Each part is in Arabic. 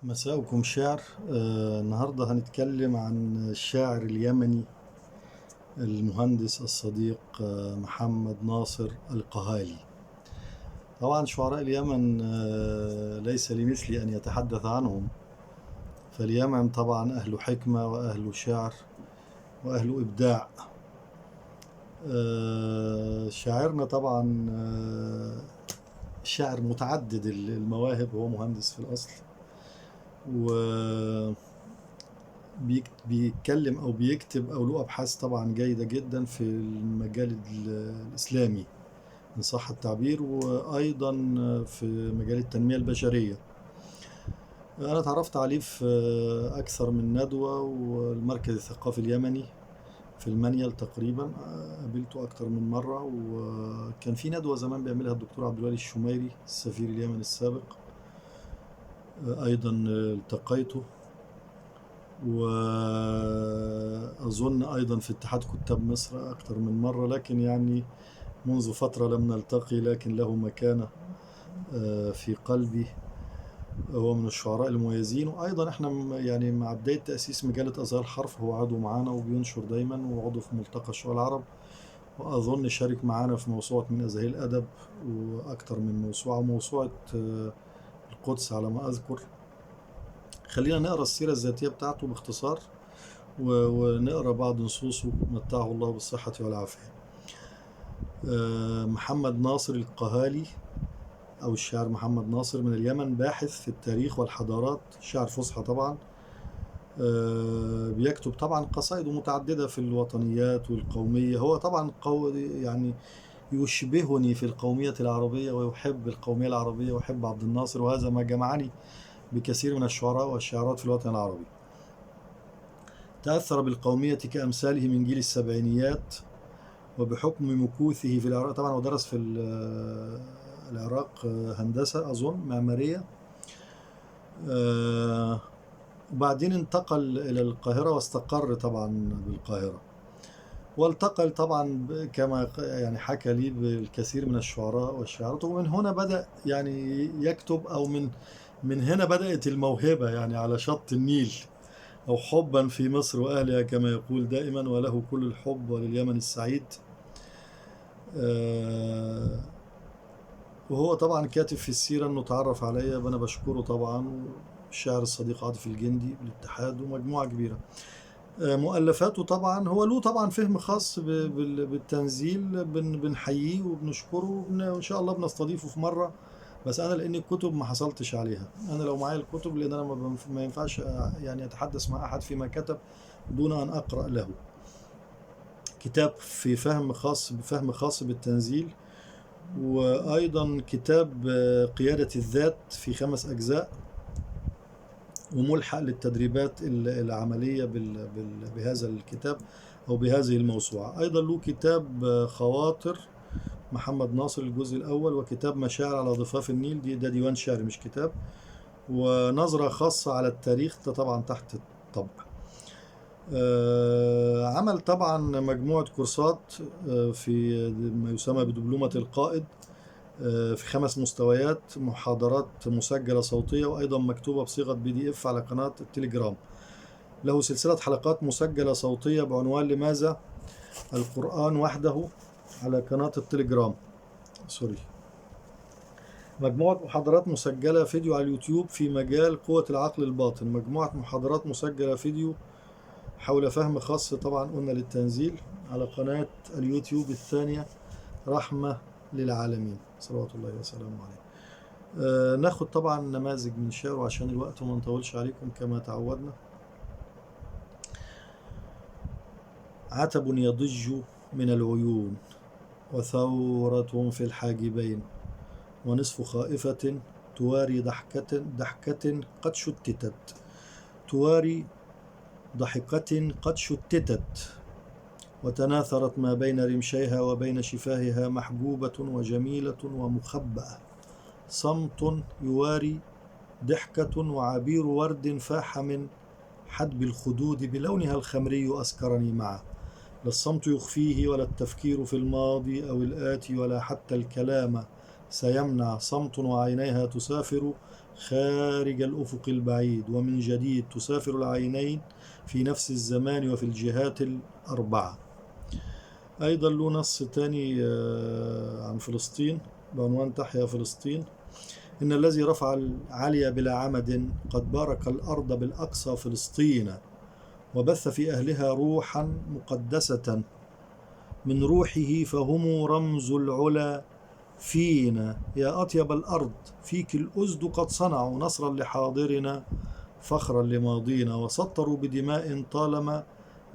مساءكم شعر. النهاردة هنتكلم عن الشاعر اليمني المهندس الصديق محمد ناصر القهالي. طبعا شعراء اليمن ليس لمثلي أن يتحدث عنهم، فاليمن طبعا أهل حكمة وأهل شعر وأهل إبداع. شاعرنا طبعا شاعر متعدد المواهب، هو مهندس في الأصل، و بيتكلم أو بيكتب أو له أبحاث طبعا جيدة جدا في المجال الإسلامي إن صح التعبير، وأيضا في مجال التنمية البشرية. أنا تعرفت عليه في أكثر من ندوة، والمركز الثقافي اليمني في المنيل تقريبا قابلته أكثر من مرة، وكان في ندوة زمان بيعملها الدكتور عبد الوالي الشميري السفير اليمني السابق، أيضا التقيته. وأظن أيضا في اتحاد كتاب مصر أكثر من مرة، لكن يعني منذ فترة لم نلتقي، لكن له مكانة في قلبي. هو من الشعراء المميزين، وأيضا احنا يعني مع بداية تأسيس مجلة أزهار الحرف هو عضو معانا وبينشر دايما، وعضو في ملتقى الشعراء العرب، وأظن شارك معانا في موسوعة من أزهار الأدب وأكثر من موسوعة القدس على ما أذكر. خلينا نقرأ السيرة الذاتية بتاعته باختصار، ونقرأ بعض نصوصه متعه الله بالصحة والعافية. محمد ناصر القهالي أو الشاعر محمد ناصر من اليمن، باحث في التاريخ والحضارات، شاعر فصحى طبعا. بيكتب طبعا قصائد متعددة في الوطنيات والقومية. هو طبعا يعني يشبهني في القومية العربية، ويحب القومية العربية ويحب عبد الناصر، وهذا ما جمعني بكثير من الشعراء والشعارات في الوطن العربي. تأثر بالقومية كأمثاله من جيل السبعينيات، وبحكم مكوثه في العراق، طبعا هو درس في العراق هندسة أظن معمارية، وبعدين انتقل إلى القاهرة واستقر طبعا بالقاهرة، والتقى طبعا كما يعني حكى لي بالكثير من الشعراء والشعارات، ومن هنا بدأ يعني يكتب، أو من هنا بدأت الموهبة يعني على شط النيل، أو حبا في مصر وأهلها كما يقول دائما، وله كل الحب ولليمن السعيد. وهو طبعا كاتب في السيرة أنه تعرف عليا، أنا بشكره طبعا، الشاعر الصديق عاطف الجندي بالاتحاد ومجموعة كبيرة. مؤلفاته طبعا هو له طبعا فهم خاص بالتنزيل، بنحييه وبنشكره، وإن شاء الله بنستضيفه في مرة. بس أنا لأن الكتب ما حصلتش عليها، أنا لو معايا الكتب، لأن أنا ما ينفعش يعني أتحدث مع أحد فيما كتب دون أن أقرأ له. كتاب في بفهم خاص بالتنزيل، وأيضا كتاب قيادة الذات في 5 أجزاء، وملحق للتدريبات العملية بهذا الكتاب أو بهذه الموسوعة. أيضا له كتاب خواطر محمد ناصر الجزء الأول، وكتاب مشاعر على ضفاف النيل، ده ديوان شعري مش كتاب، ونظرة خاصة على التاريخ، ده طبعا تحت الطبع. عمل طبعا مجموعة كورسات في ما يسمى بدبلومة القائد، في 5 مستويات، محاضرات مسجلة صوتية وأيضا مكتوبة بصيغة PDF على قناة التليجرام. له سلسلة حلقات مسجلة صوتية بعنوان لماذا القرآن وحده على قناة التليجرام. مجموعة محاضرات مسجلة فيديو على اليوتيوب في مجال قوة العقل الباطن. مجموعة محاضرات مسجلة فيديو حول فهم خاص طبعا قلنا للتنزيل على قناة اليوتيوب الثانية رحمة للعالمين صلوات الله وسلامه عليه. ناخد طبعا نماذج من شعره عشان الوقت وما نطولش عليكم كما تعودنا. عتب يضج من العيون، وثورة في الحاجبين، ونصف خائفة تواري ضحكة قد شتتت، تواري ضحكة قد شتتت، وتناثرت ما بين رمشيها وبين شفاهها، محجوبة وجميلة ومخبأة، صمت يواري ضحكة، وعبير ورد فاح من حدب الخدود بلونها الخمري أسكرني معه، لا الصمت يخفيه ولا التفكير في الماضي أو الآتي، ولا حتى الكلام سيمنع صمت وعينيها تسافر خارج الأفق البعيد، ومن جديد تسافر العينين في نفس الزمان وفي الجهات الأربعة. أيضا له نص تاني عن فلسطين بعنوان تحيا فلسطين: إن الذي رفع العلي بلا عمد قد بارك الأرض بالأقصى فلسطين، وبث في أهلها روحا مقدسة من روحه، فهم رمز العلا فينا. يا أطيب الأرض فيك الأسد قد صنعوا نصرا لحاضرنا فخرا لماضينا، وسطروا بدماء طالما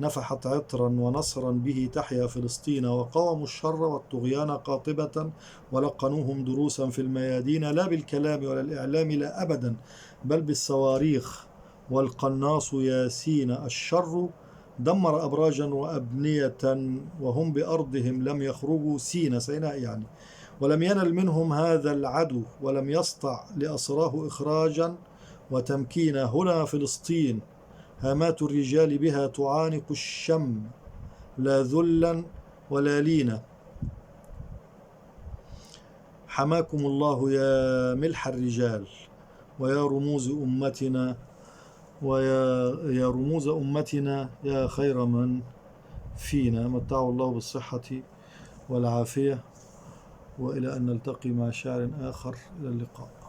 نفحت عطرا، ونصرا به تحيا فلسطين، وقاوموا الشر والطغيان قاطبة، ولقنوهم دروسا في الميادين، لا بالكلام ولا الإعلام لا أبدا، بل بالصواريخ والقناص ياسين. الشر دمر أبراجا وأبنية، وهم بأرضهم لم يخرجوا سيناء يعني، ولم ينل منهم هذا العدو، ولم يسطع لأسراه إخراجا وتمكينا. هنا فلسطين هامات الرجال بها تعانق الشم، لا ذلا ولا لينا. حماكم الله يا ملح الرجال، ويا رموز أمتنا، ويا رموز أمتنا، يا خير من فينا. متعوا الله بالصحة والعافية، وإلى أن نلتقي مع شعر آخر. إلى اللقاء.